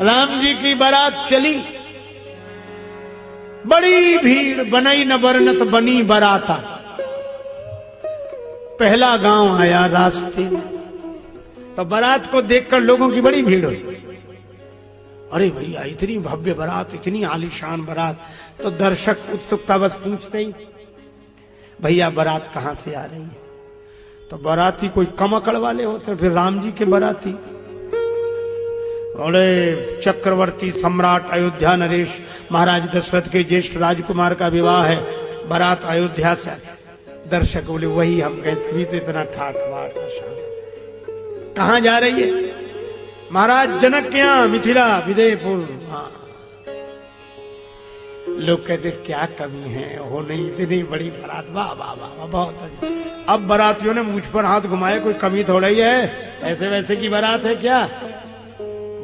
राम जी की बारात चली, बड़ी भीड़, बनई न बरनत बनी बराता। पहला गांव आया रास्ते में, तो बारात को देखकर लोगों की बड़ी भीड़ हुई। अरे भैया इतनी भव्य बारात, इतनी आलीशान बारात। तो दर्शक उत्सुकतावश पूछते ही, भैया बारात कहां से आ रही है? तो बाराती कोई कम अकड़ वाले होते, फिर राम जी के बाराती। अरे चक्रवर्ती सम्राट अयोध्या नरेश महाराज दशरथ के ज्येष्ठ राजकुमार का विवाह है, बारात अयोध्या से। दर्शक बोले वही हम गए, तभी तो इतना ठाठ बाट। कहां जा रही है? महाराज जनक के यहां, मिथिला विजयपुर। हाँ। लोग कहते क्या कमी है, हो नहीं इतनी बड़ी बारात, वाह वाह वाह बहुत अच्छा। अब बारातियों ने मुझ पर हाथ घुमाए, कोई कमी थोड़ा ही है, ऐसे वैसे की बारात है क्या?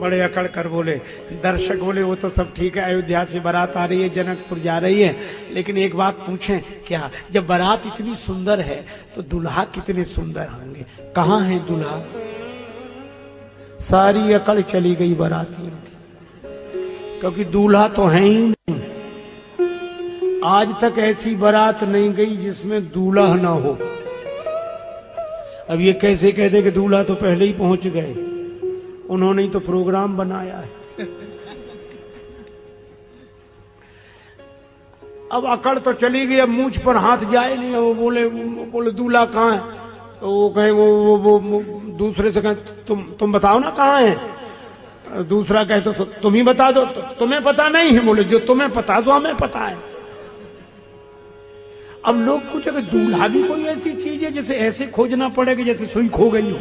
बड़े अकड़ कर बोले। दर्शक बोले वो तो सब ठीक है, अयोध्या से बारात आ रही है, जनकपुर जा रही है, लेकिन एक बात पूछें क्या? जब बारात इतनी सुंदर है तो दूल्हा कितने सुंदर होंगे, कहां है दूल्हा? सारी अकड़ चली गई बारातियों की, क्योंकि दूल्हा तो है ही नहीं। आज तक ऐसी बारात नहीं गई जिसमें दूल्हा ना हो। अब ये कैसे कहते कि दूल्हा तो पहले ही पहुंच गए, उन्होंने ही तो प्रोग्राम बनाया है। अब अकड़ तो चली गई, अब मूंछ पर हाथ जाए नहीं। वो बोले दूल्हा कहां है? तो वो कहे वो दूसरे से कहे तुम बताओ ना कहां है। दूसरा कहे तो तुम ही बता दो। तो तुम्हें पता नहीं है? बोले जो तुम्हें पता तो हमें पता है। अब लोग पूछे कि दूल्हा भी कोई ऐसी चीज है जिसे ऐसे खोजना पड़ेगा जैसे सुई खो गई हो।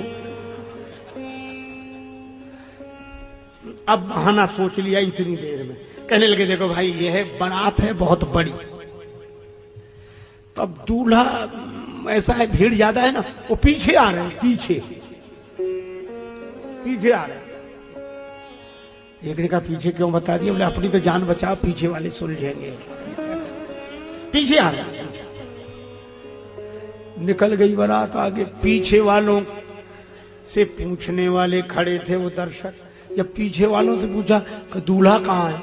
अब बहाना सोच लिया इतनी देर में, कहने लगे देखो भाई यह बारात है बहुत बड़ी। तो अब दूल्हा ऐसा है, भीड़ ज्यादा है ना, वो पीछे आ रहे हैं, पीछे आ रहे हैं। एक ने कहा पीछे क्यों बता दिया? बोले अपनी तो जान बचाओ, पीछे वाले सुलझेंगे। पीछे आ रहे हैं। निकल गई बारात आगे, पीछे वालों से पूछने वाले खड़े थे वो दर्शक। जब पीछे वालों से पूछा कि दूल्हा कहां है,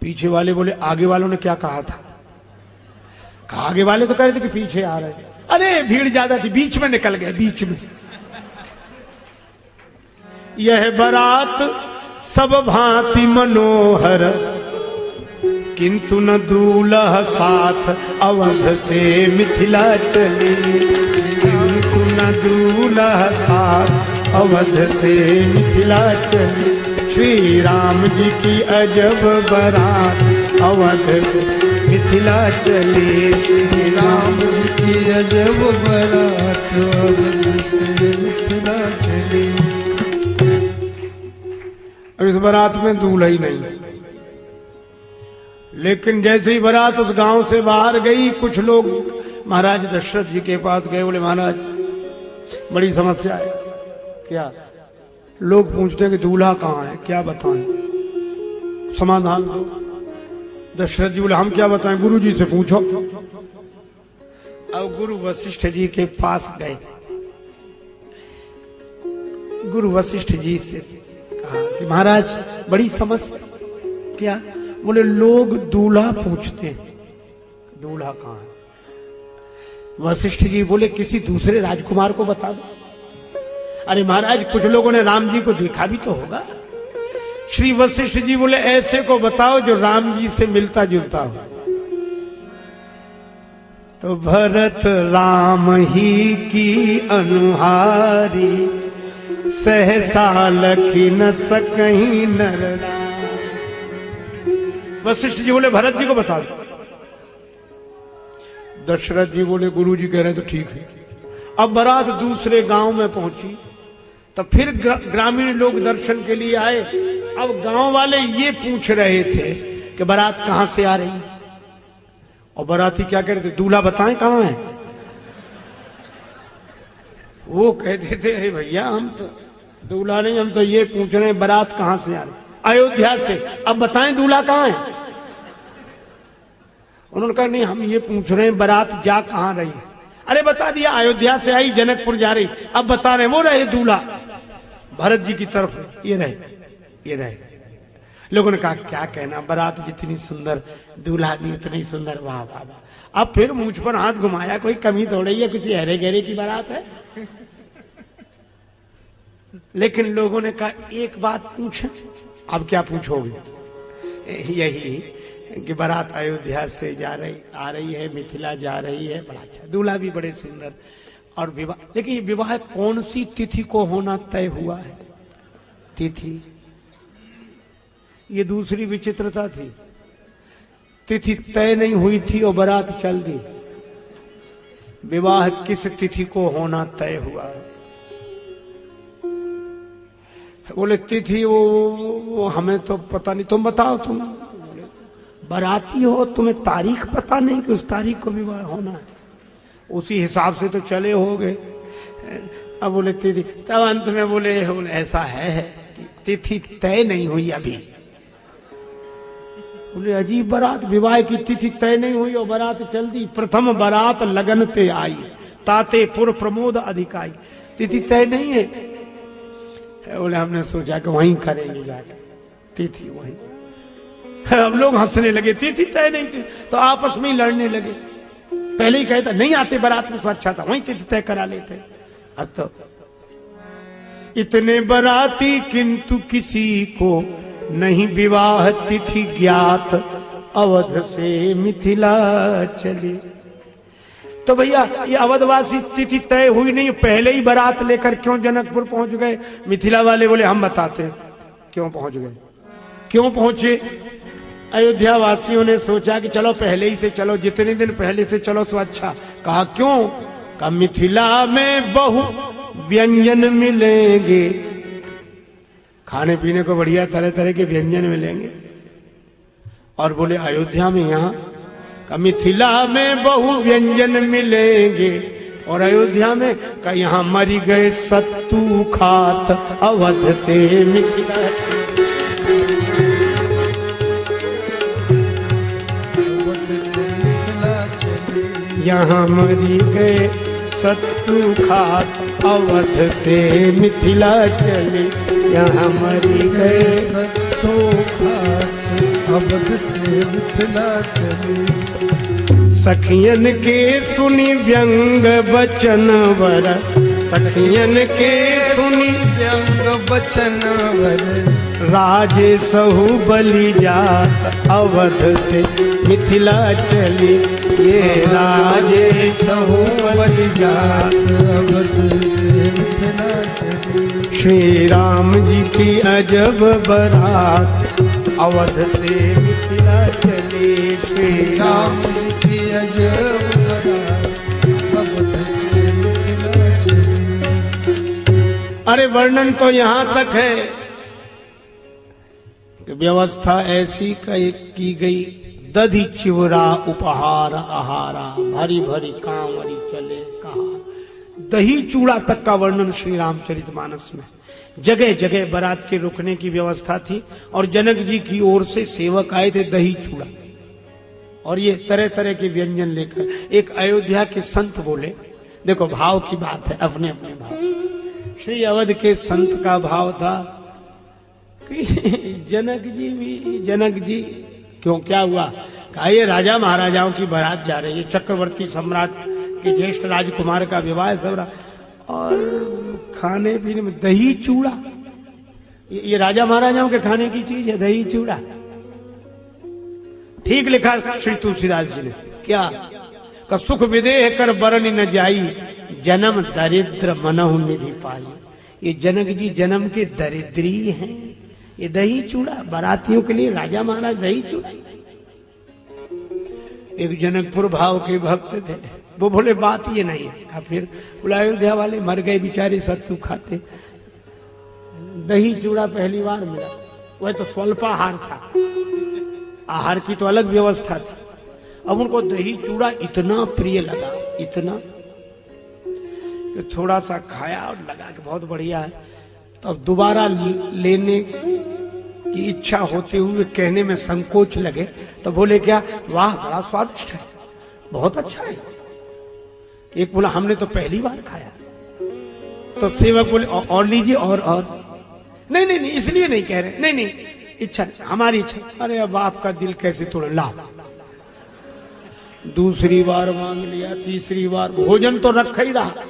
पीछे वाले बोले आगे वालों ने क्या कहा था? कहा आगे वाले तो कह रहे थे कि पीछे आ रहे थे। अरे भीड़ ज्यादा थी, बीच में निकल गए, बीच में। यह बारात सब भांति मनोहर, किंतु न दूल्हा साथ अवध से मिथिला चली। किंतु न दूल्हा साथ अवध से मिथिला चली। श्री राम जी की अजब बारात अवध से मिथिला चली। श्री राम जी की अजब बारात अवध से मिथिला चली। इस बारात में दूल्हा ही नहीं, लेकिन जैसे ही बारात उस गांव से बाहर गई, कुछ लोग महाराज दशरथ जी के पास गए। बोले महाराज बड़ी समस्या है। क्या? लोग पूछते हैं कि दूल्हा कहां है, क्या बताएं, समाधान दो। दशरथ जी बोले हम क्या बताएं, गुरु जी से पूछो। अब गुरु वशिष्ठ जी के पास गए। गुरु वशिष्ठ जी से कहा कि महाराज बड़ी समस्या। क्या? बोले लोग दूल्हा पूछते हैं, दूल्हा कहां है? वशिष्ठ जी बोले किसी दूसरे राजकुमार को बता दो। अरे महाराज कुछ लोगों ने राम जी को देखा भी तो होगा। श्री वशिष्ठ जी बोले ऐसे को बताओ जो राम जी से मिलता जुलता हो। तो भरत राम ही की अनुहारी, सहसा लखी न सकहीं नर। वशिष्ठ जी बोले भरत जी को बता दो। दशरथ जी बोले गुरु जी कह रहे तो ठीक है। अब बारात दूसरे गांव में पहुंची, तो फिर ग्रामीण लोग दर्शन के लिए आए। अब गांव वाले ये पूछ रहे थे कि बारात कहां से आ रही है, और बाराती क्या कह रहे थे, दूल्हा बताएं कहां है। वो कहते थे अरे भैया हम तो दूल्हा नहीं, हम तो ये पूछ रहे हैं बारात कहां से आ रही, अयोध्या से। अब बताएं दूल्हा कहां है। उन्होंने कहा नहीं हम ये पूछ रहे हैं बारात जा कहां रही। अरे बता दिया अयोध्या से आई, जनकपुर जा रही। अब बता रहे वो रहे दूल्हा, भरत जी की तरफ ये रहे। ये रहे। लोगों ने कहा क्या कहना, बारात जितनी सुंदर, दूल्हा भी उतनी सुंदर, वाह वाह वाह। अब फिर मुझ पर हाथ घुमाया, कोई कमी थोड़ी है, कुछ हरे गहरे की बारात है। लेकिन लोगों ने कहा एक बात पूछे। अब क्या पूछोगे? यही कि बारात अयोध्या से आ रही है, मिथिला जा रही है, बड़ा अच्छा, दूल्हा भी बड़े सुंदर, और विवाह। लेकिन ये विवाह कौन सी तिथि को होना तय हुआ है? तिथि, ये दूसरी विचित्रता थी। तिथि तय नहीं हुई थी और बारात चल दी। विवाह किस तिथि को होना तय हुआ है? बोले तिथि वो हमें तो पता नहीं, तुम बताओ। तुम बाराती हो, तुम्हें तारीख पता नहीं कि उस तारीख को विवाह होना है? उसी हिसाब से तो चले होगे। अब बोले तिथि, तब अंत में बोले ऐसा है कि तिथि तय नहीं हुई अभी। बोले अजीब बारात, विवाह की तिथि तय नहीं हुई और बारात चल दी। प्रथम बारात लगन ते आई, ताते पुर प्रमोद अधिकाई। तिथि तय नहीं है। बोले हमने सोचा कि वहीं करेंगे जाकर तिथि, वहीं। हम लोग हंसने लगे, तिथि तय नहीं थी, तो आपस में ही लड़ने लगे। पहले ही कहता नहीं आते बारात में, तो अच्छा था वहीं तिथि तय करा लेते। अब तो इतने बाराती किंतु किसी को नहीं विवाह तिथि ज्ञात, अवध से मिथिला चले। तो भैया ये अवधवासी तिथि तय हुई नहीं, पहले ही बारात लेकर क्यों जनकपुर पहुंच गए? मिथिला वाले बोले हम बताते हैं क्यों पहुंच गए। क्यों पहुंचे? अयोध्या वासियों ने सोचा कि चलो पहले ही से चलो, जितने दिन पहले से चलो तो अच्छा। कहा क्यों? कहा मिथिला में बहु व्यंजन मिलेंगे, खाने पीने को बढ़िया तरह तरह के व्यंजन मिलेंगे। और बोले अयोध्या में, यहाँ का मिथिला में बहु व्यंजन मिलेंगे, और अयोध्या में का यहाँ मरी गए सत्तू खात, अवध से मिथिला यहाँ मरी गए सत्तू खात, अवध से मिथिला चले। यहाँ मरी गए सत्तू खात, अवध से मिथिला चले। सखियन के सुनी व्यंग बचन वर, सखियन के सुनी व्यंग बचन वर, राजे सहु बलि जात, अवध से मिथिला चली। ये राजे सहु बलि जात, अवध से मिथिला चली। श्री राम जी की अजब बारात, अवध से मिथिला चली। श्री राम जी की अजब बारात, अवध से मिथिला चली। अरे वर्णन तो यहां तक है कि व्यवस्था ऐसी की गई, दधि चिवरा उपहार आहारा, भरी भरी कांवरी चले कहा। दही चूड़ा तक का वर्णन श्री रामचरितमानस में। जगह जगह बारात के रुकने की व्यवस्था थी, और जनक जी की ओर से सेवक आए थे दही चूड़ा, और ये तरह तरह के व्यंजन लेकर। एक अयोध्या के संत बोले, देखो भाव की बात है, अपने अपने भाव। श्री अवध के संत का भाव था कि जनक जी क्यों, क्या हुआ? कहा ये राजा महाराजाओं की बारात जा रही है, चक्रवर्ती सम्राट के ज्येष्ठ राजकुमार का विवाह है सब, और खाने पीने में दही चूड़ा, ये राजा महाराजाओं के खाने की चीज है दही चूड़ा। ठीक लिखा श्री तुलसीदास जी ने, क्या का सुख विदेह कर बरन न जाई, जन्म दरिद्र मनहु निधि पाई। ये जनक जी जन्म के दरिद्री हैं, ये दही चूड़ा बारातियों के लिए, राजा महाराज दही चूड़ा। एक जनकपुर भाव के भक्त थे, वो बोले बात ये नहीं है। फिर बोला अयोध्या वाले मर गए बेचारे, सत्तू खाते, दही चूड़ा पहली बार मिला। वह तो स्वल्पाहार था, आहार की तो अलग व्यवस्था थी। अब उनको दही चूड़ा इतना प्रिय लगा, इतना कि थोड़ा सा खाया और लगा कि बहुत बढ़िया है। तब दोबारा लेने की इच्छा होते हुए कहने में संकोच लगे, तो बोले क्या, वाह बड़ा स्वादिष्ट है, बहुत अच्छा है। एक बोला हमने तो पहली बार खाया। तो सेवक बोले और लीजिए, और नहीं नहीं नहीं, इसलिए नहीं कह रहे, नहीं नहीं, इच्छा हमारी इच्छा। अरे अब आपका दिल कैसे तोड़े, ला। दूसरी बार मांग लिया, तीसरी बार, भोजन तो रखा ही रहा।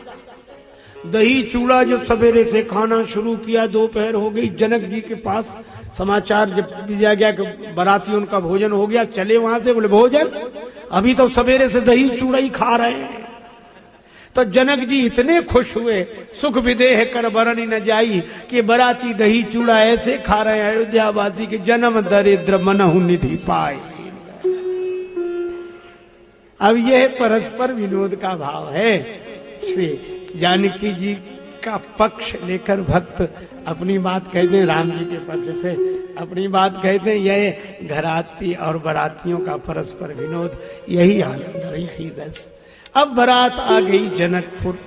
दही चूड़ा जब सवेरे से खाना शुरू किया, दोपहर हो गई, जनक जी के पास समाचार जब दिया गया कि बाराती उनका भोजन हो गया, चले वहां से, बोले भोजन अभी तो सवेरे से दही चूड़ा ही खा रहे हैं। तो जनक जी इतने खुश हुए, सुख विदेह कर बरनी न जाई, कि बाराती दही चूड़ा ऐसे खा रहे हैं अयोध्यावासी के जन्म दरिद्र मनहु निधि पाए। अब यह परस्पर विनोद का भाव है। श्री जानकी जी का पक्ष लेकर भक्त अपनी बात कहते हैं, राम जी के पक्ष से अपनी बात कहते हैं। यह घराती और बरातियों का परस्पर विनोद, यही आनंद और यही रस। अब बारात आ गई जनकपुर,